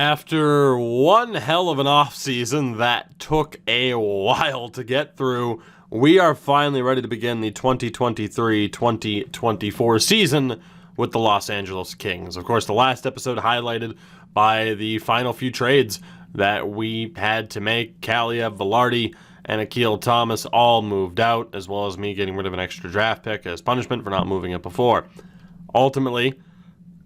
After one hell of an offseason that took a while to get through, we are finally ready to begin the 2023-2024 season with the Los Angeles Kings. Of course, the last episode highlighted by the final few trades that we had to make. Kaliyev, Velarde, and Akil Thomas all moved out, as well as me getting rid of an extra draft pick as punishment for not moving it before. Ultimately,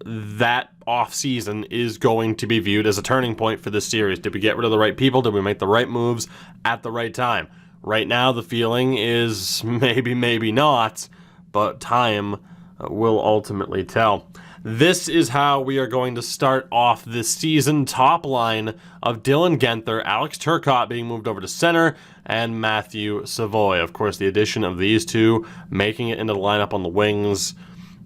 that offseason is going to be viewed as a turning point for this series. Did we get rid of the right people? Did we make the right moves at the right time? Right now, the feeling is maybe not, but time will ultimately tell. This is how we are going to start off this season. Top line of Dylan Guenther, Alex Turcotte being moved over to center, and Matthew Savoy. Of course, the addition of these two, making it into the lineup on the wings,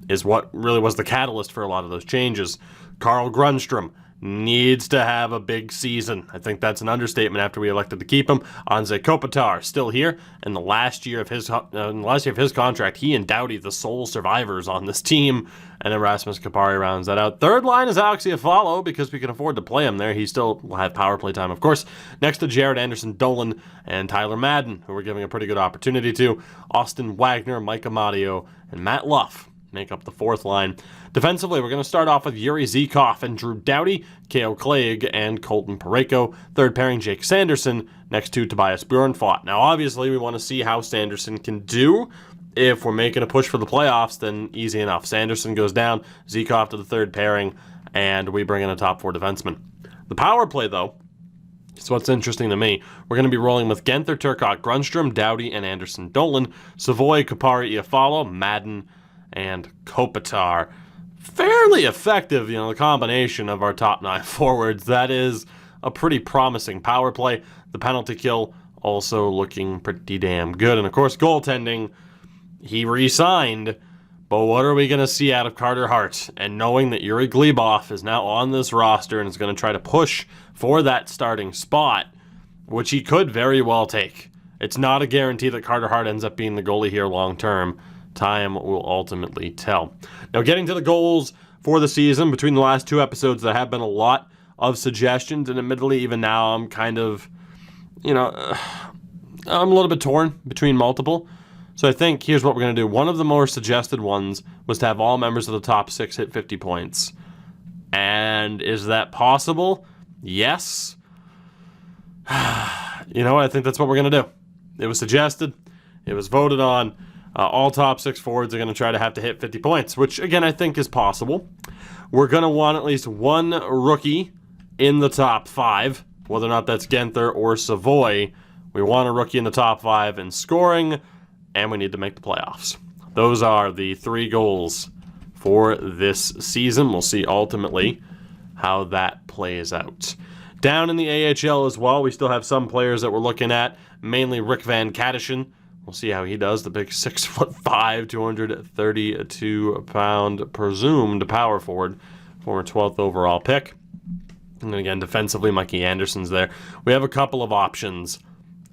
is what really was the catalyst for a lot of those changes. Carl Grundstrom needs to have a big season. I think that's an understatement after we elected to keep him. Anze Kopitar still here. In the last year of his contract, he and Doughty, the sole survivors on this team, and Erasmus Kupari rounds that out. Third line is Alex Iafallo because we can afford to play him there. He still will have power play time, of course. Next to Jared Anderson-Dolan and Tyler Madden, who we're giving a pretty good opportunity to. Austin Wagner, Mike Amadio, and Matt Luff make up the fourth line. Defensively, we're going to start off with Yuri Zykov and Drew Doughty, K.O. Clegg, and Colton Parayko. Third pairing, Jake Sanderson, next to Tobias Bjornfot. Now, obviously, we want to see how Sanderson can do. If we're making a push for the playoffs, then easy enough. Sanderson goes down, Zykov to the third pairing, and we bring in a top four defenseman. The power play, though, is what's interesting to me. We're going to be rolling with Guenther, Turcotte, Grundstrom, Doughty, and Anderson-Dolan, Savoy, Kupari, Iafallo, Madden, and Kopitar. Fairly effective, the combination of our top nine forwards. That is a pretty promising power play. The penalty kill also looking pretty damn good. And of course, goaltending, he re-signed. But what are we going to see out of Carter Hart? And knowing that Yuri Glebov is now on this roster and is going to try to push for that starting spot, which he could very well take. It's not a guarantee that Carter Hart ends up being the goalie here long term. Time will ultimately tell. Now, getting to the goals for the season, between the last two episodes, there have been a lot of suggestions, and admittedly, even now, I'm kind of, I'm a little bit torn between multiple. So I think here's what we're going to do. One of the more suggested ones was to have all members of the top six hit 50 points. And is that possible? Yes. You know what? I think that's what we're going to do. It was suggested. It was voted on. All top six forwards are going to try to have to hit 50 points, which, again, I think is possible. We're going to want at least one rookie in the top five, whether or not that's Guenther or Savoy. We want a rookie in the top five in scoring, and we need to make the playoffs. Those are the three goals for this season. We'll see ultimately how that plays out. Down in the AHL as well, we still have some players that we're looking at, mainly Rick Van Katterson. We'll see how he does. The big 6'5", 232-pound presumed power forward, former 12th overall pick. And then again, defensively, Mikey Anderson's there. We have a couple of options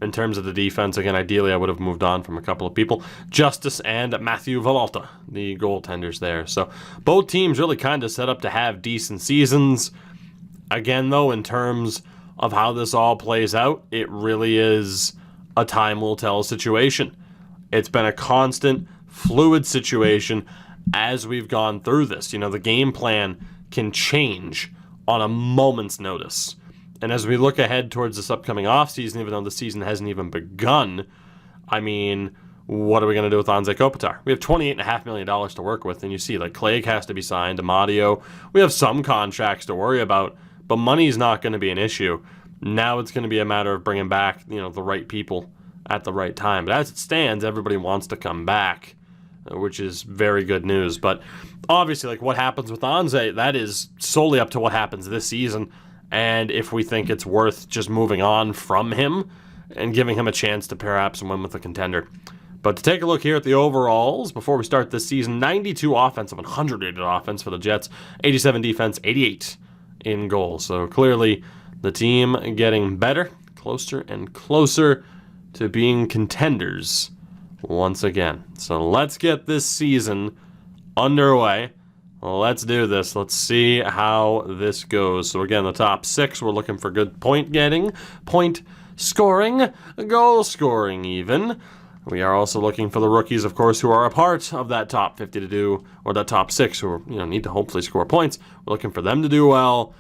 in terms of the defense. Again, ideally, I would have moved on from a couple of people. Justice and Matthew Villalta, the goaltenders there. So both teams really kind of set up to have decent seasons. Again, though, in terms of how this all plays out, it really is a time will tell situation. It's been a constant, fluid situation as we've gone through this. The game plan can change on a moment's notice. And as we look ahead towards this upcoming offseason, even though the season hasn't even begun, what are we going to do with Anze Kopitar? We have $28.5 million to work with, and you see, Clegg has to be signed, Amadio. We have some contracts to worry about, but money's not going to be an issue. Now it's going to be a matter of bringing back, the right people at the right time. But as it stands, everybody wants to come back, which is very good news. But obviously, what happens with Anze, that is solely up to what happens this season. And if we think it's worth just moving on from him and giving him a chance to perhaps win with a contender. But to take a look here at the overalls before we start this season, 92 offensive and 100 rated offense for the Jets, 87 defense, 88 in goal. So clearly the team getting better, closer and closer to being contenders once again. So let's get this season underway. let's do this. Let's see how this goes. So again, the top 6, we're looking for good point getting, point scoring, goal scoring even. We are also looking for the rookies, of course, who are a part of that top 50 to do, or that top 6 who need to hopefully score points. We're looking for them to do well.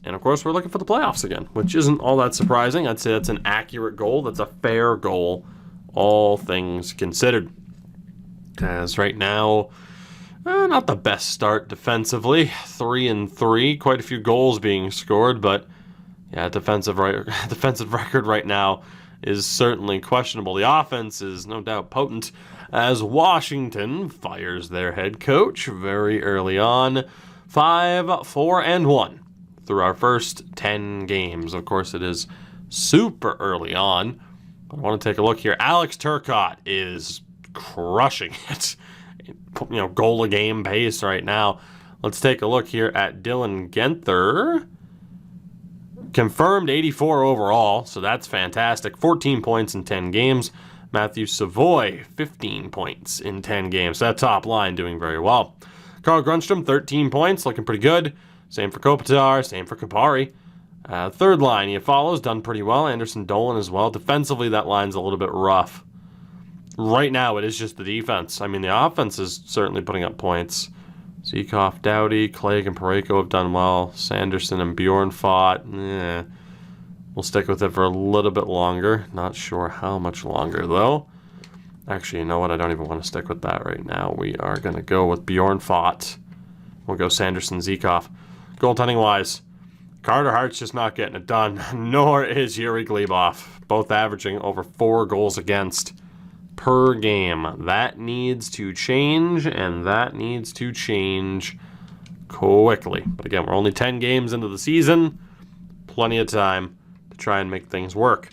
And of course, we're looking for the playoffs again, which isn't all that surprising. I'd say that's an accurate goal. That's a fair goal, all things considered. As right now, not the best start defensively. 3-3, quite a few goals being scored, but yeah, defensive record right now is certainly questionable. The offense is no doubt potent as Washington fires their head coach very early on. 5-4-1 through our first 10 games. Of course, it is super early on. But I want to take a look here. Alex Turcotte is crushing it. Goal a game pace right now. Let's take a look here at Dylan Genther. Confirmed 84 overall, so that's fantastic. 14 points in 10 games. Matthew Savoy, 15 points in 10 games. That top line doing very well. Carl Grundstrom, 13 points, looking pretty good. Same for Kopitar, same for Kapari. Third line, he follows, done pretty well. Anderson Dolan as well. Defensively, that line's a little bit rough. Right now, it is just the defense. I mean, the offense is certainly putting up points. Zekov, Doughty, Clegg, and Parayko have done well. Sanderson and Bjorn fought. We'll stick with it for a little bit longer. Not sure how much longer, though. Actually, you know what? I don't even want to stick with that right now. We are going to go with Bjorn fought. We'll go Sanderson, Zekov. Goaltending-wise, Carter Hart's just not getting it done, nor is Yuri Glebov. Both averaging over 4 goals against per game. That needs to change, and that needs to change quickly. But again, we're only 10 games into the season. Plenty of time to try and make things work.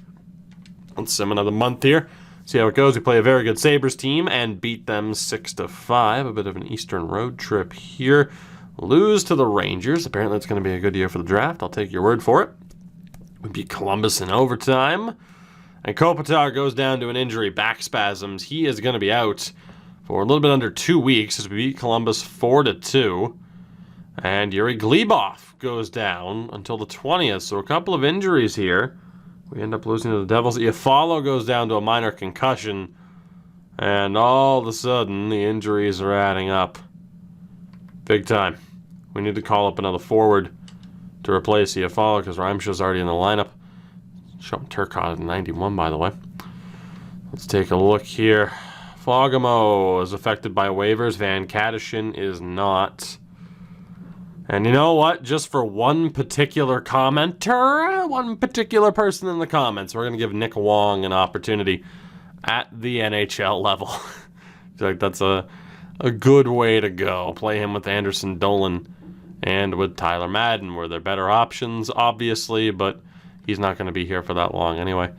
Let's sim another month here. See how it goes. We play a very good Sabres team and beat them 6-5. A bit of an Eastern road trip here. Lose to the Rangers. Apparently it's going to be a good year for the draft. I'll take your word for it. We beat Columbus in overtime. And Kopitar goes down to an injury, back spasms. He is going to be out for a little bit under 2 weeks as we beat Columbus 4-2. And Yuri Glebov goes down until the 20th. So a couple of injuries here. We end up losing to the Devils. Iafallo goes down to a minor concussion. And all of a sudden, the injuries are adding up. Big time. We need to call up another forward to replace Iafallo because Rimeshaw's already in the lineup. Showing Turcotte at 91, by the way. Let's take a look here. Fogamo is affected by waivers. Van Kadishin is not. And you know what? Just for one particular commenter, one particular person in the comments, we're going to give Nick Wong an opportunity at the NHL level. I feel like that's a good way to go. Play him with Anderson Dolan and with Tyler Madden, where they're better options, obviously, but he's not going to be here for that long anyway.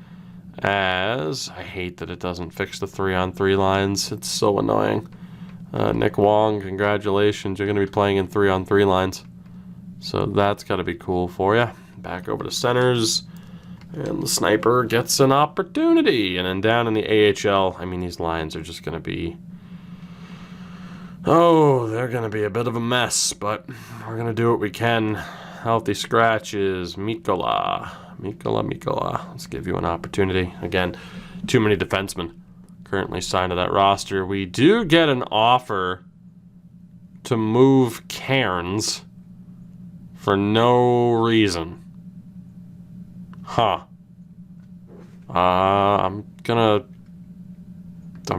As I hate that it doesn't fix the 3-on-3 lines. It's so annoying. Nick Wong, congratulations. You're going to be playing in 3-on-3 lines. So that's got to be cool for you. Back over to centers. And the sniper gets an opportunity. And then down in the AHL, I mean, these lines are just going to be... Oh, they're going to be a bit of a mess. But we're going to do what we can. Healthy scratches. Mikola. Let's give you an opportunity. Again, too many defensemen currently signed to that roster. We do get an offer to move Cairns for no reason. I'm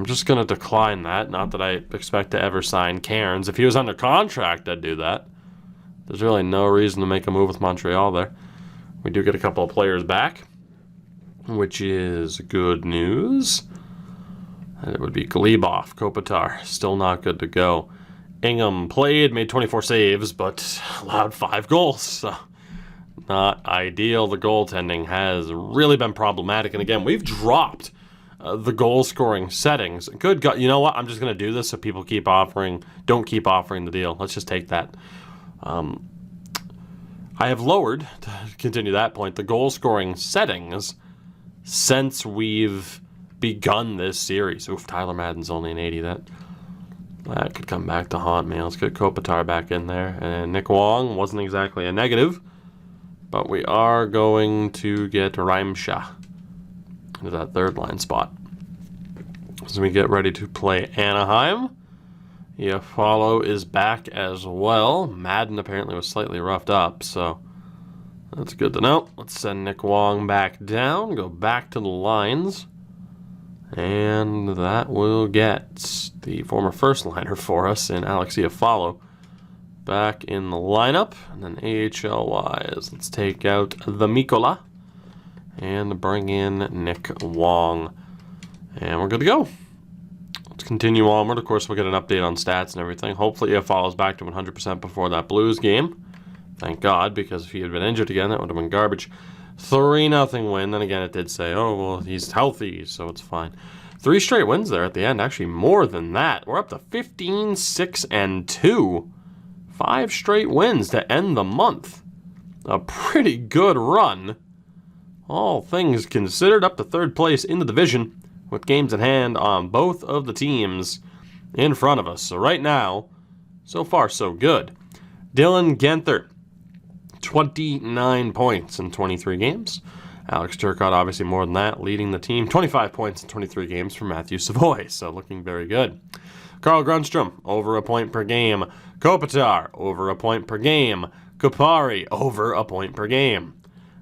just gonna decline that. Not that I expect to ever sign Cairns. If he was under contract, I'd do that. There's really no reason to make a move with Montreal there. We do get a couple of players back, which is good news. And it would be Glebov, Kopitar, still not good to go. Ingham played, made 24 saves, but allowed 5 goals. So not ideal. The goaltending has really been problematic. And again, we've dropped the goal-scoring settings. Good God. You know what? I'm just going to do this so people don't keep offering the deal. Let's just take that. I have lowered, to continue that point, the goal-scoring settings since we've begun this series. Oof, Tyler Madden's only an 80. That could come back to haunt me. Let's get Kopitar back in there. And Nick Wong wasn't exactly a negative, but we are going to get Reimsha into that third line spot. As we get ready to play Anaheim, Follow is back as well. Madden apparently was slightly roughed up, so that's good to know. Let's send Nick Wong back down, go back to the lines, and that will get the former first liner for us in Alexia Follow back in the lineup. And then AHL-wise, let's take out the Mikola and bring in Nick Wong. And we're good to go. Let's continue onward. Of course, we'll get an update on stats and everything. Hopefully, it follows back to 100% before that Blues game. Thank God, because if he had been injured again, that would have been garbage. 3-0 win. Then again, it did say, oh, well, he's healthy, so it's fine. 3 straight wins there at the end. Actually, more than that. We're up to 15, 6, and 2. 5 straight wins to end the month. A pretty good run. All things considered, up to third place in the division with games in hand on both of the teams in front of us. So right now, so far so good. Dylan Genther, 29 points in 23 games. Alex Turcotte, obviously more than that, leading the team. 25 points in 23 games for Matthew Savoy, so looking very good. Carl Grundstrom, over a point per game. Kopitar, over a point per game. Kupari, over a point per game.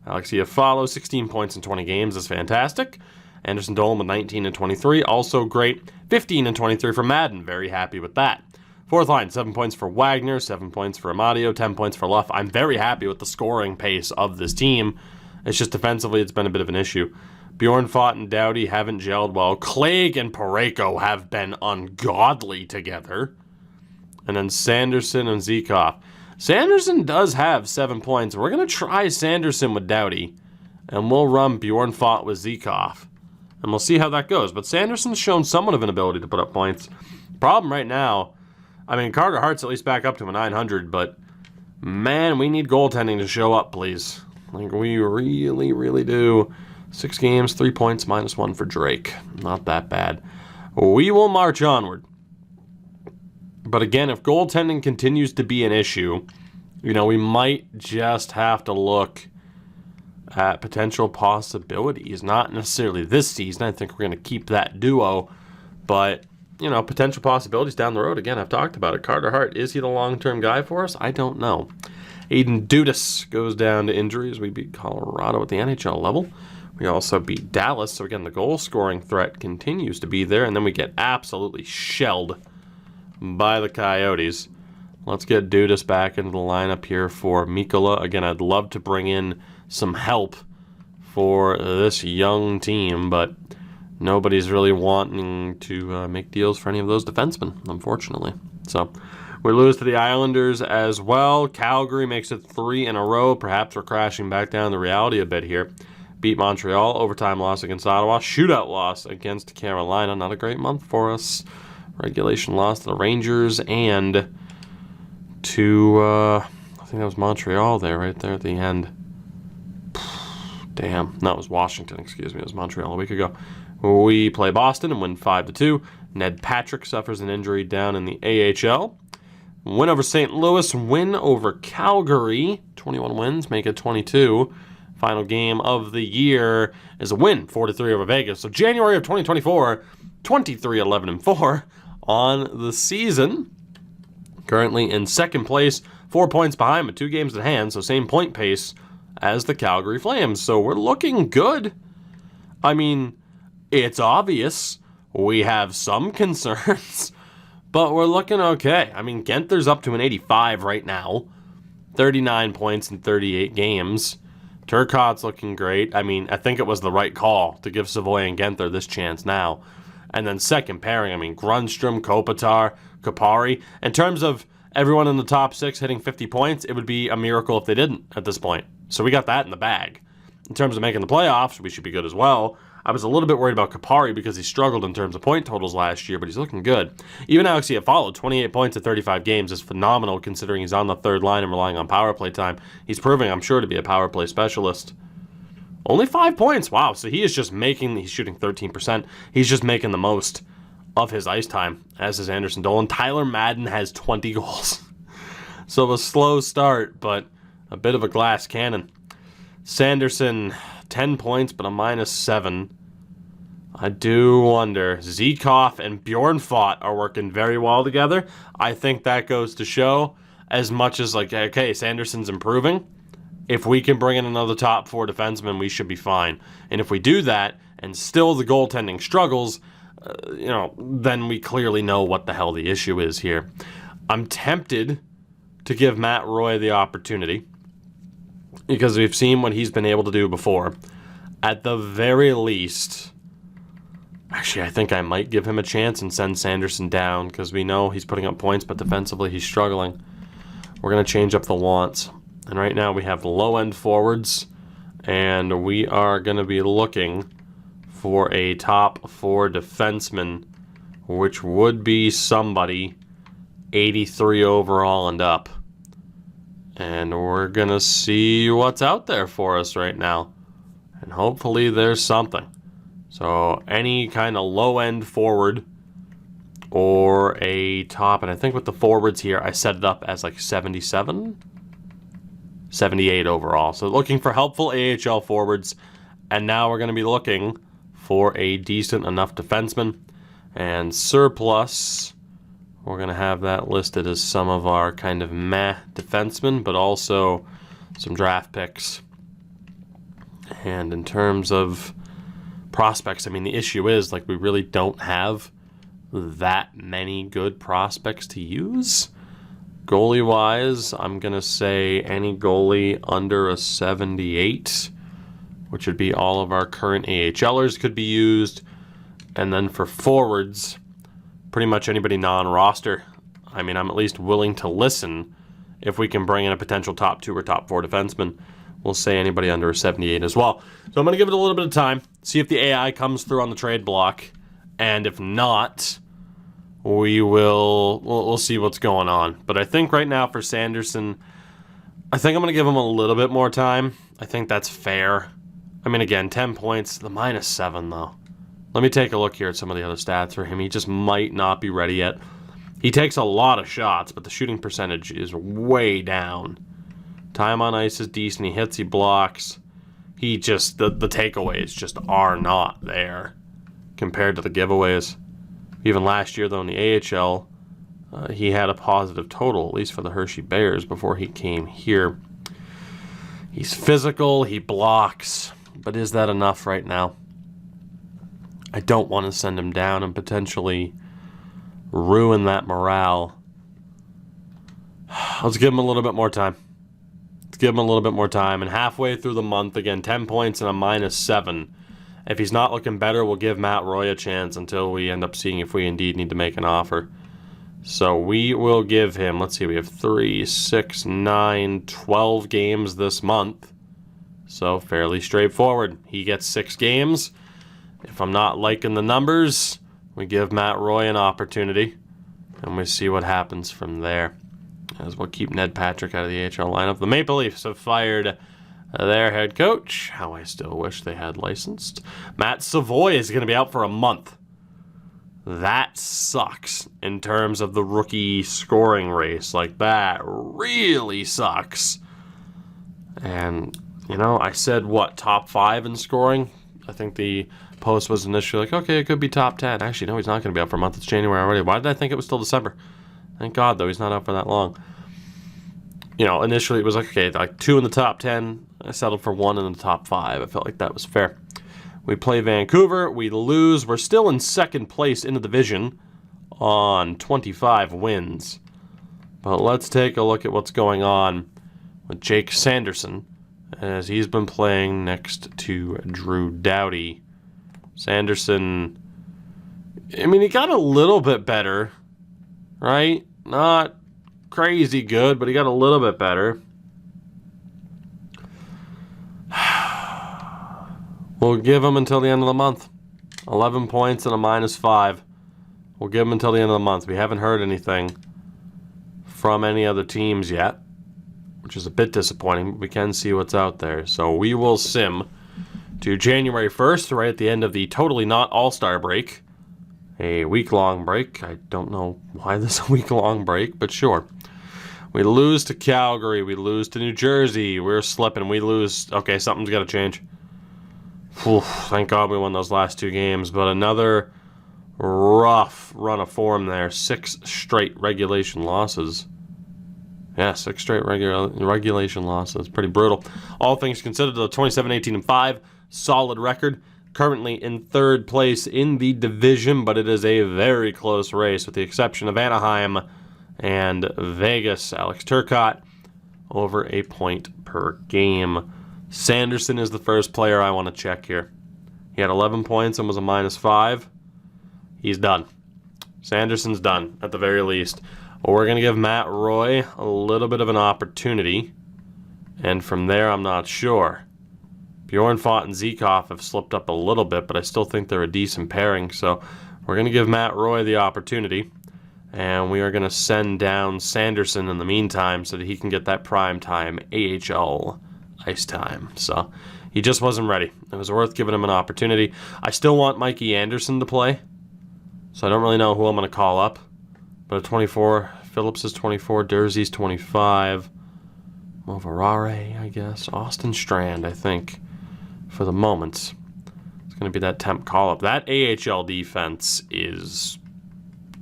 Alexia Follow, 16 points in 20 games is fantastic. Anderson Dolan with 19 and 23, also great. 15 and 23 for Madden, very happy with that. Fourth line, 7 points for Wagner, 7 points for Amadio, 10 points for Luff. I'm very happy with the scoring pace of this team. It's just defensively, it's been a bit of an issue. Bjorn Fott and Doughty haven't gelled well. Clegg and Parayko have been ungodly together. And then Sanderson and Zykov. Sanderson does have 7 points. We're going to try Sanderson with Doughty. And we'll run Bjorn Fott with Zykov. And we'll see how that goes. But Sanderson's shown somewhat of an ability to put up points. Problem right now, I mean, Carter Hart's at least back up to a 900, but man, we need goaltending to show up, please. Like, we really, really do. 6 games, 3 points, -1 for Drake. Not that bad. We will march onward. But again, if goaltending continues to be an issue, we might just have to look at potential possibilities. Not necessarily this season. I think we're going to keep that duo. But, potential possibilities down the road. Again, I've talked about it. Carter Hart, is he the long-term guy for us? I don't know. Aiden Dudas goes down to injuries. We beat Colorado at the NHL level. We also beat Dallas. So, again, the goal-scoring threat continues to be there. And then we get absolutely shelled by the Coyotes. Let's get Dudas back into the lineup here for Mikola. Again, I'd love to bring in some help for this young team, but nobody's really wanting to make deals for any of those defensemen, unfortunately. So we lose to the Islanders as well. Calgary makes it 3 in a row. Perhaps we're crashing back down to reality a bit here. Beat Montreal, overtime loss against Ottawa, shootout loss against Carolina. Not a great month for us. Regulation loss to the Rangers and to, I think that was Montreal right there at the end. Damn, no, it was Washington, excuse me. It was Montreal a week ago. We play Boston and win 5-2. Ned Patrick suffers an injury down in the AHL. Win over St. Louis, win over Calgary. 21 wins, make it 22. Final game of the year is a win, 4-3 over Vegas. So January of 2024, 23-11-4 on the season. Currently in second place, 4 points behind, but 2 games at hand, so same point pace as the Calgary Flames. So we're looking good. I mean, it's obvious we have some concerns, but we're looking okay. I mean, Genther's up to an 85 right now. 39 points in 38 games. Turcotte's looking great. I mean, I think it was the right call to give Savoy and Genther this chance now. And then second pairing, I mean, Grundstrom, Kopitar, Kupari. In terms of everyone in the top 6 hitting 50 points, it would be a miracle if they didn't at this point. So we got that in the bag. In terms of making the playoffs, we should be good as well. I was a little bit worried about Kupari because he struggled in terms of point totals last year, but he's looking good. Even Alexia Follow, 28 points at 35 games is phenomenal considering he's on the third line and relying on power play time. He's proving, I'm sure, to be a power play specialist. Only 5 points. Wow. So he is just he's shooting 13%. He's just making the most of his ice time, as is Anderson Dolan. Tyler Madden has 20 goals. So a slow start, but a bit of a glass cannon. Sanderson, 10 points, but a -7. I do wonder. Zekov and Bjorn Fott are working very well together. I think that goes to show, as much as like, okay, Sanderson's improving. If we can bring in another top 4 defenseman, we should be fine. And if we do that, and still the goaltending struggles, then we clearly know what the hell the issue is here. I'm tempted to give Matt Roy the opportunity, because we've seen what he's been able to do before. At the very least, actually, I think I might give him a chance and send Sanderson down, because we know he's putting up points, but defensively he's struggling. We're going to change up the wants. And right now we have low-end forwards, and we are going to be looking for a top 4 defenseman, which would be somebody 83 overall and up. And we're going to see what's out there for us right now. And hopefully there's something. So any kind of low-end forward or a top, and I think with the forwards here, I set it up as like 77? 78 overall. So looking for helpful AHL forwards. And now we're going to be looking for a decent enough defenseman. And surplus, we're going to have that listed as some of our kind of meh defensemen, but also some draft picks. And in terms of prospects, I mean, the issue is, like, we really don't have that many good prospects to use. Goalie-wise, I'm going to say any goalie under a 78, which would be all of our current AHLers could be used. And then for forwards, pretty much anybody non-roster. I mean, I'm at least willing to listen if we can bring in a potential top 2 or top 4 defenseman. We'll say anybody under a 78 as well. So I'm going to give it a little bit of time, see if the AI comes through on the trade block. And if not, we'll see what's going on. But I think right now for Sanderson, I think I'm going to give him a little bit more time. I think that's fair. I mean, again, 10 points, the -7 though. Let me take a look here at some of the other stats for him. He just might not be ready yet. He takes a lot of shots, but the shooting percentage is way down. Time on ice is decent. He hits, he blocks. He just, the takeaways just are not there compared to the giveaways. Even last year, though, in the AHL, he had a positive total, at least for the Hershey Bears, before he came here. He's physical, he blocks, but is that enough right now? I don't want to send him down and potentially ruin that morale. Let's give him a little bit more time. Give him a little bit more time. And halfway through the month, again, 10 points and a -7. If he's not looking better, we'll give Matt Roy a chance until we end up seeing if we indeed need to make an offer. So we will give him, let's see, we have 3, 6, 9, 12 games this month. So fairly straightforward. He gets 6 games. If I'm not liking the numbers, we give Matt Roy an opportunity. And we see what happens from there. As we'll keep Ned Patrick out of the AHL lineup. The Maple Leafs have fired their head coach. How I still wish they had licensed. Matt Savoy is going to be out for a month. That sucks in terms of the rookie scoring race. Like, that really sucks. And, I said, what, top 5 in scoring? I think the post was initially like, okay, it could be top 10. Actually, no, he's not going to be out for a month. It's January already. Why did I think it was still December? Thank God, though, he's not out for that long. Initially it was like, okay, like 2 in the top 10. I settled for 1 in the top 5. I felt like that was fair. We play Vancouver. We lose. We're still in second place in the division on 25 wins. But let's take a look at what's going on with Jake Sanderson, as he's been playing next to Drew Doughty. Sanderson, I mean, he got a little bit better, right? Not crazy good, but he got a little bit better. We'll give him until the end of the month. 11 points and a -5. We'll give him until the end of the month. We haven't heard anything from any other teams yet, which is a bit disappointing, but we can see what's out there. So we will sim to January 1st, right at the end of the totally not all-star break. a week-long break. I don't know why there's a week-long break, but sure. We lose to Calgary. We lose to New Jersey. We're slipping. We lose. Okay, something's got to change. Whew, thank God we won those last 2 games, but another rough run of form there. 6 straight regulation losses. Yeah, 6 straight regulation losses. Pretty brutal. All things considered, the 27-18-5, solid record. Currently in 3rd place in the division, but it is a very close race with the exception of Anaheim and Vegas. Alex Turcotte over a point per game. Sanderson is the first player I want to check here. He had 11 points and was a -5. He's done. Sanderson's done, at the very least. We're going to give Matt Roy a little bit of an opportunity. And from there, I'm not sure. Bjorn Fott and Zekov have slipped up a little bit, but I still think they're a decent pairing. So we're going to give Matt Roy the opportunity. And we are going to send down Sanderson in the meantime so that he can get that prime time AHL ice time. So he just wasn't ready. It was worth giving him an opportunity. I still want Mikey Anderson to play. So I don't really know who I'm going to call up. But at 24, Phillips is 24, Durzee's 25. Movarare, I guess. Austin Strand, I think, for the moment. It's going to be that temp call-up. That AHL defense is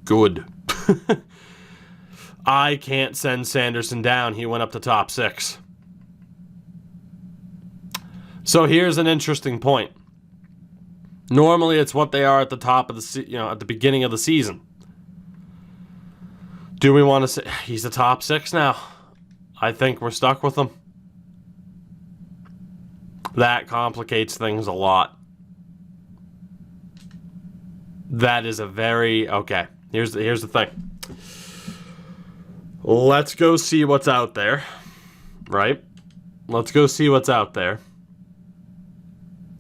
good. I can't send Sanderson down. He went up to top 6. So here's an interesting point. Normally, it's what they are at the top of the at the beginning of the season. Do we want to say he's the top 6 now? I think we're stuck with him. That complicates things a lot. That is a very okay. Here's the thing. Let's go see what's out there, right? Let's go see what's out there.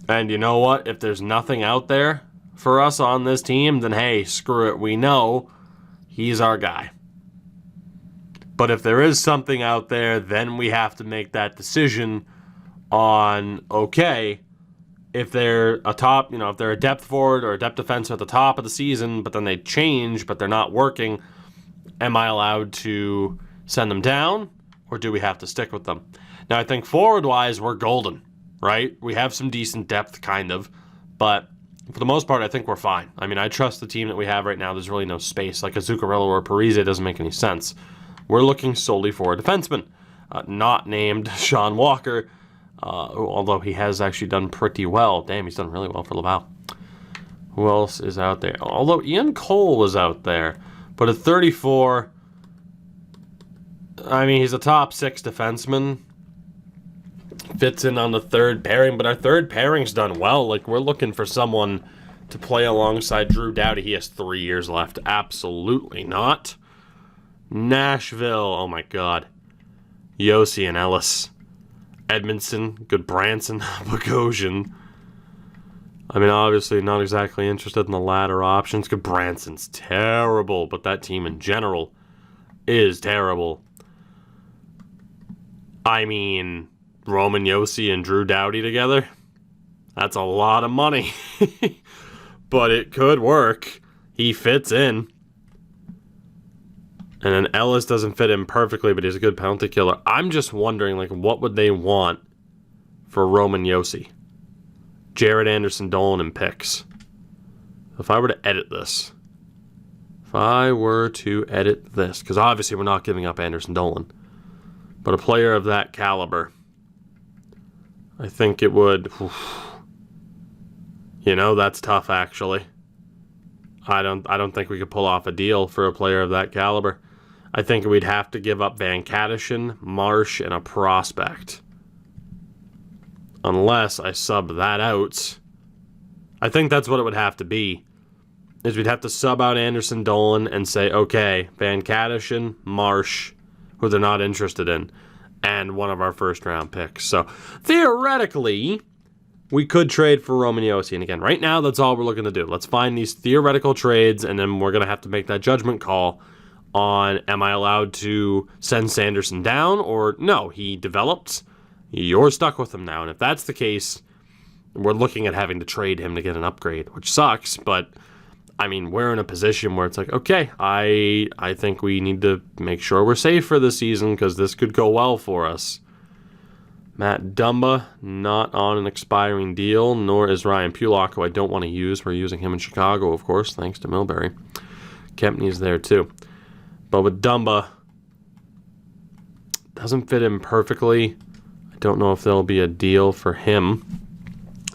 And you know what? If there's nothing out there for us on this team, then hey, screw it. We know he's our guy. But if there is something out there, then we have to make that decision on, okay, if they're a top, if they're a depth forward or a depth defenseman at the top of the season, but then they change, but they're not working, am I allowed to send them down, or do we have to stick with them? Now, I think forward-wise, we're golden, right? We have some decent depth, kind of, but for the most part, I think we're fine. I mean, I trust the team that we have right now. There's really no space. Like a Zuccarello or a Parise doesn't make any sense. We're looking solely for a defenseman, not named Sean Walker, although he has actually done pretty well. Damn, he's done really well for Laval. Who else is out there? Although Ian Cole was out there. But at 34, I mean, he's a top 6 defenseman. Fits in on the 3rd pairing, but our 3rd pairing's done well. Like, we're looking for someone to play alongside Drew Doughty. He has 3 years left. Absolutely not. Nashville, oh my God. Yossi and Ellis. Edmondson, Goodbranson, Bogosian. I mean, obviously not exactly interested in the latter options. Goodbranson's terrible, but that team in general is terrible. I mean, Roman Yossi and Drew Doughty together? That's a lot of money. But it could work. He fits in. And then Ellis doesn't fit in perfectly, but he's a good penalty killer. I'm just wondering, like, what would they want for Roman Yossi? Jared Anderson, Dolan, and picks. If I were to edit this. Because obviously we're not giving up Anderson Dolan. But a player of that caliber, I think it would... that's tough, actually. I don't think we could pull off a deal for a player of that caliber. I think we'd have to give up Van Kadishin, Marsh, and a prospect. Unless I sub that out. I think that's what it would have to be. Is we'd have to sub out Anderson Dolan and say, okay, Van Kadishin, Marsh, who they're not interested in, and one of our first-round picks. So, theoretically, we could trade for Roman Yossi. And again, right now, that's all we're looking to do. Let's find these theoretical trades, and then we're going to have to make that judgment call on, am I allowed to send Sanderson down, or no, he developed, you're stuck with him now. And if that's the case, we're looking at having to trade him to get an upgrade, which sucks, but I mean, we're in a position where it's like, okay, I think we need to make sure we're safe for the season because this could go well for us. Matt Dumba, not on an expiring deal, nor is Ryan Pulock, who I don't want to use. We're using him in Chicago, of course, thanks to Milbury. Kempney's there, too. But with Dumba, doesn't fit in perfectly. I don't know if there'll be a deal for him.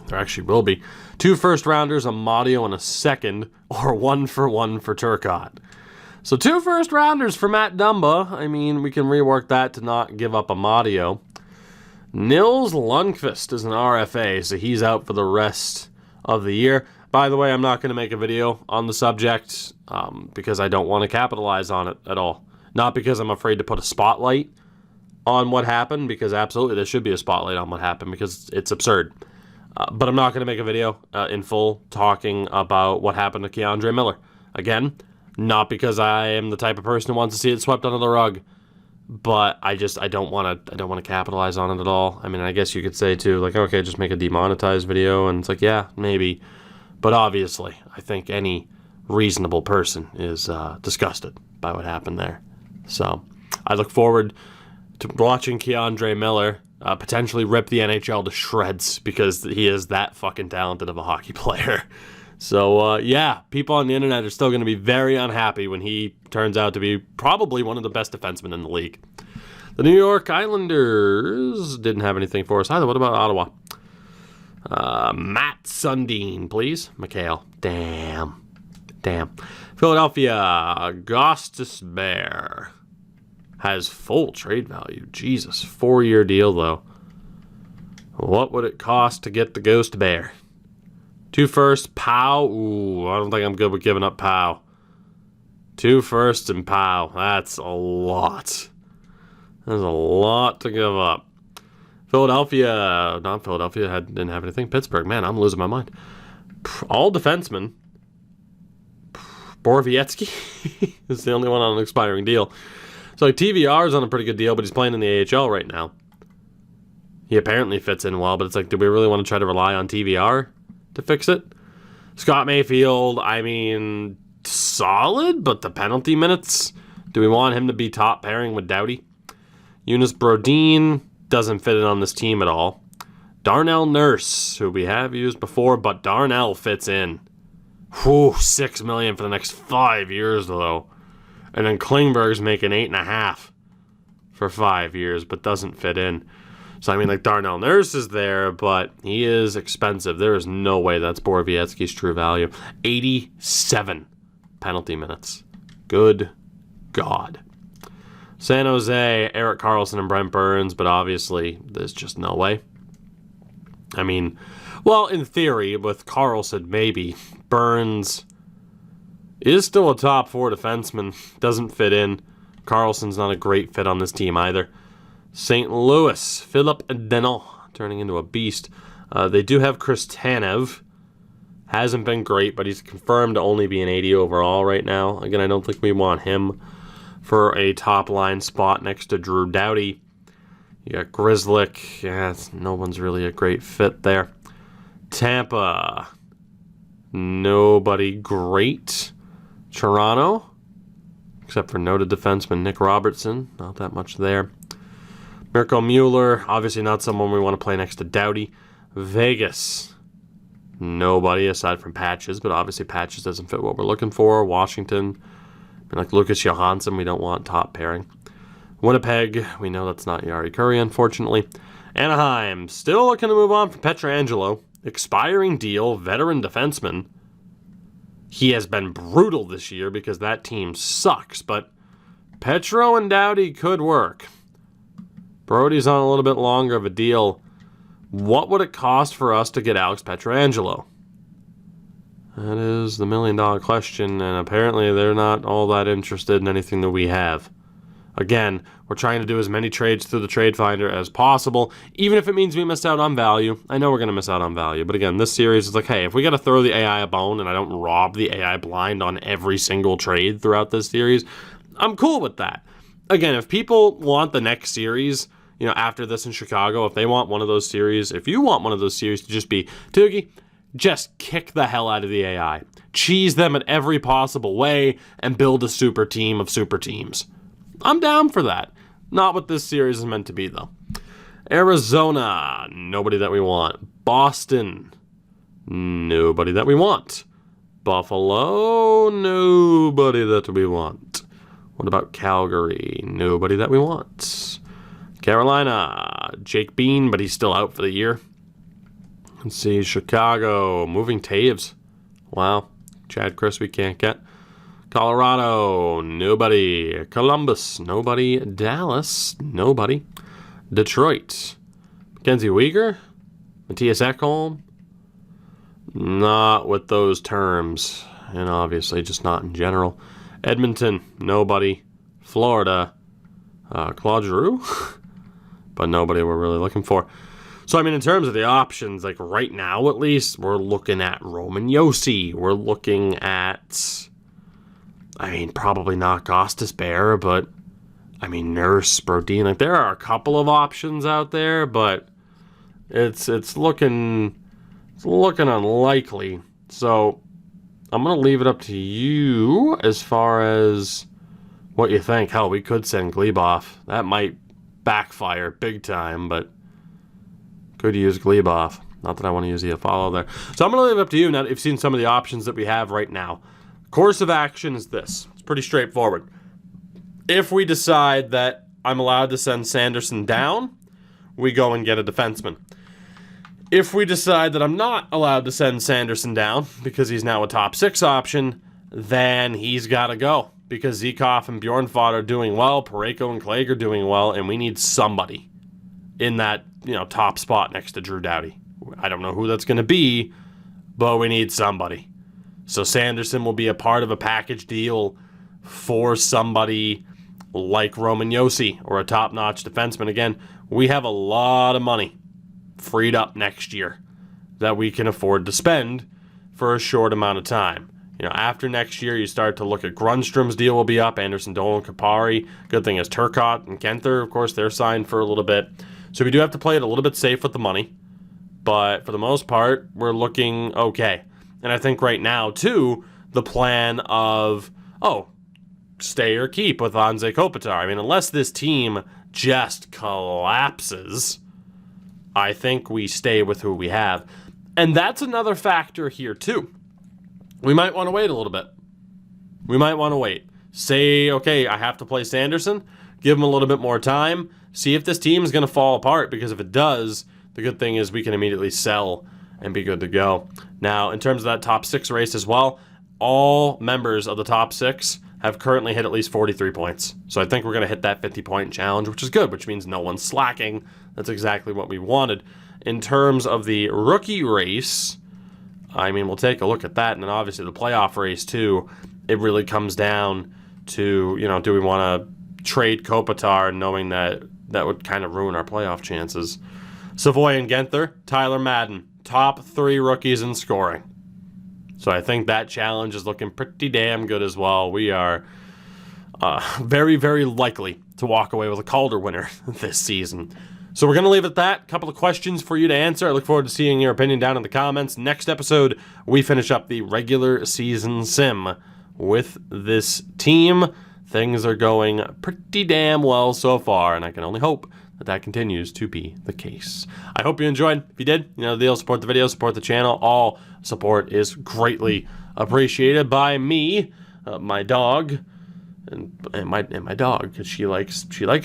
There actually will be. 2 first-rounders, a Madio, and a second, or 1-for-1 for Turcotte. So 2 first-rounders for Matt Dumba. I mean, we can rework that to not give up a Madio. Nils Lundqvist is an RFA, so he's out for the rest of the year. By the way, I'm not going to make a video on the subject because I don't want to capitalize on it at all. Not because I'm afraid to put a spotlight on what happened, because absolutely there should be a spotlight on what happened because it's absurd. But I'm not going to make a video in full talking about what happened to Keandre Miller. Again, not because I am the type of person who wants to see it swept under the rug, but I don't want to capitalize on it at all. I mean, I guess you could say too, like, okay, just make a demonetized video, and it's like, yeah, maybe. But obviously, I think any reasonable person is disgusted by what happened there. So I look forward to watching Keandre Miller potentially rip the NHL to shreds because he is that fucking talented of a hockey player. So, yeah, people on the internet are still going to be very unhappy when he turns out to be probably one of the best defensemen in the league. The New York Islanders didn't have anything for us either. What about Ottawa? Matt Sundin, please. Mikhail. Damn. Philadelphia, Gostisbehere has full trade value. Jesus, 4-year deal, though. What would it cost to get the Ghost Bear? 2 firsts, Pow. Ooh, I don't think I'm good with giving up Pow. 2 firsts and Pow. That's a lot. That's a lot to give up. Philadelphia, not Philadelphia, didn't have anything. Pittsburgh, man, I'm losing my mind. All defensemen. Borowiecki is the only one on an expiring deal. So like, TVR is on a pretty good deal, but he's playing in the AHL right now. He apparently fits in well, but it's like, do we really want to try to rely on TVR to fix it? Scott Mayfield, I mean, solid, but the penalty minutes, do we want him to be top pairing with Doughty? Eunice Brodin doesn't fit in on this team at all. Darnell Nurse, who we have used before, but Darnell fits in. Whew, $6 million for the next 5 years, though. And then Klingberg's making $8.5 for 5 years, but doesn't fit in. So, I mean, like, Darnell Nurse is there, but he is expensive. There is no way that's Borowiecki's true value. 87 penalty minutes. Good God. San Jose, Erik Karlsson and Brent Burns, but obviously there's just no way. I mean, well, in theory, with Karlsson, maybe. Burns is still a top 4 defenseman. Doesn't fit in. Karlsson's not a great fit on this team either. St. Louis, Philip Denon, turning into a beast. They do have Chris Tanev. Hasn't been great, but he's confirmed to only be an 80 overall right now. Again, I don't think we want him for a top-line spot next to Drew Doughty. You got Grzelcyk. Yeah, no one's really a great fit there. Tampa. Nobody great. Toronto, except for noted defenseman Nick Robertson. Not that much there. Mirko Mueller, obviously not someone we want to play next to Doughty. Vegas, nobody aside from Patches, but obviously Patches doesn't fit what we're looking for. Washington, like Lucas Johansson, we don't want top pairing. Winnipeg, we know that's not Jari Kurri, unfortunately. Anaheim, still looking to move on from Pietrangelo. Expiring deal, veteran defenseman. He has been brutal this year because that team sucks, but Petro and Doughty could work. Brody's on a little bit longer of a deal. What would it cost for us to get Alex Pietrangelo? That is the million-dollar question, and apparently they're not all that interested in anything that we have. Again, we're trying to do as many trades through the trade finder as possible, even if it means we miss out on value. I know we're going to miss out on value, but again, this series is like, hey, if we got to throw the AI a bone and I don't rob the AI blind on every single trade throughout this series, I'm cool with that. Again, if people want the next series, you know, after this in Chicago, if they want one of those series, if you want one of those series to just be, Toogie, just kick the hell out of the AI. cheese them in every possible way, and build a super team of super teams. I'm down for that. Not what this series is meant to be, though. Arizona, nobody that we want. Boston, nobody that we want. Buffalo, nobody that we want. What about Calgary? Nobody that we want. Carolina, Jake Bean, but he's still out for the year. Let's see, Chicago, moving Taves. Wow, Chad Chris we can't get. Colorado, nobody. Columbus, nobody. Dallas, nobody. Detroit, Mackenzie Weegar, Matthias Ekholm, not with those terms, and obviously just not in general. Edmonton, nobody. Florida, Claude Giroux, but nobody we're really looking for. So, I mean, in terms of the options, like right now at least, we're looking at Roman Josi. We're looking at, I mean, probably not Gostisbehere, but, I mean, Nurse, Brodin. Like, there are a couple of options out there, but it's looking unlikely. So, I'm going to leave it up to you as far as what you think. Hell, we could send Glebov. That might backfire big time, but could use Glebov. Not that I want to use the follow there. So I'm going to leave it up to you now that you've seen some of the options that we have right now. Course of action is this. It's pretty straightforward. If we decide that I'm allowed to send Sanderson down, we go and get a defenseman. If we decide that I'm not allowed to send Sanderson down because he's now a top 6 option, then he's got to go because Zekov and Bjornfot are doing well, Parayko and Clegg are doing well, and we need somebody in that, top spot next to Drew Doughty. I don't know who that's going to be, but we need somebody. So Sanderson will be a part of a package deal for somebody like Roman Josi or a top-notch defenseman. Again, we have a lot of money freed up next year that we can afford to spend for a short amount of time. After next year, you start to look at Grunstrom's deal will be up, Anderson, Dolan, Kapari. Good thing is Turcotte and Kenther, of course, they're signed for a little bit. So we do have to play it a little bit safe with the money. But for the most part, we're looking okay. And I think right now, too, the plan of, stay or keep with Anze Kopitar. I mean, unless this team just collapses, I think we stay with who we have. And that's another factor here, too. We might want to wait a little bit. We might want to wait. Say, okay, I have to play Sanderson. Give him a little bit more time. See if this team is going to fall apart, because if it does, the good thing is we can immediately sell and be good to go. Now, in terms of that top 6 race as well, all members of the top 6 have currently hit at least 43 points. So I think we're going to hit that 50-point challenge, which is good, which means no one's slacking. That's exactly what we wanted. In terms of the rookie race, I mean, we'll take a look at that, and then obviously the playoff race, too. It really comes down to, do we want to trade Kopitar knowing that would kind of ruin our playoff chances. Savoy and Genther, Tyler Madden, top 3 rookies in scoring. So I think that challenge is looking pretty damn good as well. We are very, very likely to walk away with a Calder winner this season. So we're going to leave it at that. A couple of questions for you to answer. I look forward to seeing your opinion down in the comments. Next episode, we finish up the regular season sim with this team. Things are going pretty damn well so far, and I can only hope that continues to be the case. I hope you enjoyed. If you did, the deal. Support the video, support the channel. All support is greatly appreciated by me, my dog, and my dog, because she likes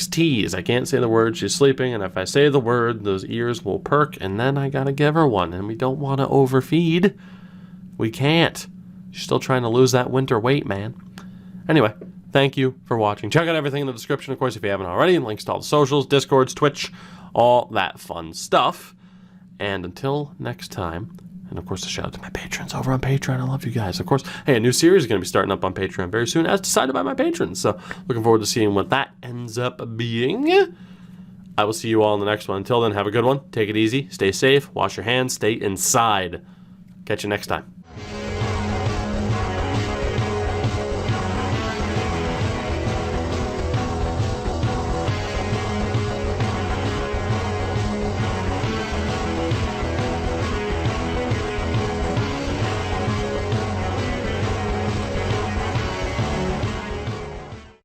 tease. I can't say the word. She's sleeping, and if I say the word, those ears will perk, and then I gotta give her one. And we don't want to overfeed. We can't. She's still trying to lose that winter weight, man. Anyway. Thank you for watching. Check out everything in the description, of course, if you haven't already. Links to all the socials, Discords, Twitch, all that fun stuff. And until next time, and of course, a shout out to my patrons over on Patreon. I love you guys. Of course, hey, a new series is going to be starting up on Patreon very soon, as decided by my patrons. So looking forward to seeing what that ends up being. I will see you all in the next one. Until then, have a good one. Take it easy. Stay safe. Wash your hands. Stay inside. Catch you next time.